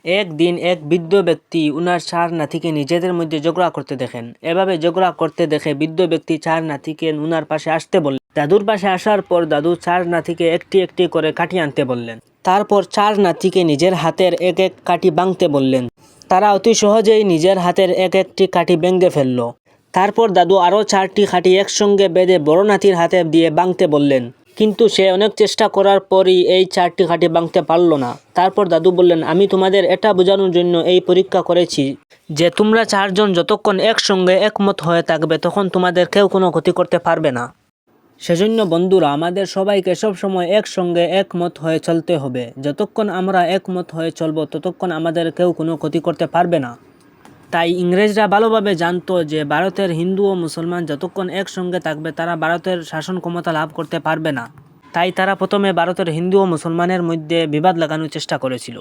একদিন এক বৃদ্ধ ব্যক্তি উনার চার নাতিকে নিজেদের মধ্যে ঝগড়া করতে দেখেন। এভাবে ঝগড়া করতে দেখে বৃদ্ধ ব্যক্তি চার নাতিকে উনার পাশে আসতে বললেন। দাদুর পাশে আসার পর দাদু চার নাতিকে একটি একটি করে কাঠি আনতে বললেন। তারপর চার নাতিকে নিজের হাতের এক এক কাঠি ভাঙতে বললেন। তারা অতি সহজেই নিজের হাতের এক একটি কাঠি ভেঙে ফেলল। তারপর দাদু আরও 4টি কাঠি একসঙ্গে বেঁধে বড় নাতির হাতে দিয়ে ভাঙতে বললেন, কিন্তু সে অনেক চেষ্টা করার পরই এই 4টি কাঠি ভাঙতে পারল না। তারপর দাদু বললেন, আমি তোমাদের এটা বোঝানোর জন্য এই পরীক্ষা করেছি যে তোমরা 4জন যতক্ষণ একসঙ্গে একমত হয়ে থাকবে তখন তোমাদের কেউ কোনো ক্ষতি করতে পারবে না। সেজন্য বন্ধুরা, আমাদের সবাইকে সবসময় একসঙ্গে একমত হয়ে চলতে হবে। যতক্ষণ আমরা একমত হয়ে চলব ততক্ষণ আমাদের কেউ কোনো ক্ষতি করতে পারবে না। তাই ইংরেজরা ভালোভাবে জানতো যে ভারতের হিন্দু ও মুসলমান যতক্ষণ একসঙ্গে থাকবে তারা ভারতের শাসন ক্ষমতা লাভ করতে পারবে না। তাই তারা প্রথমে ভারতের হিন্দু ও মুসলমানের মধ্যে বিবাদ লাগানোর চেষ্টা করেছিল।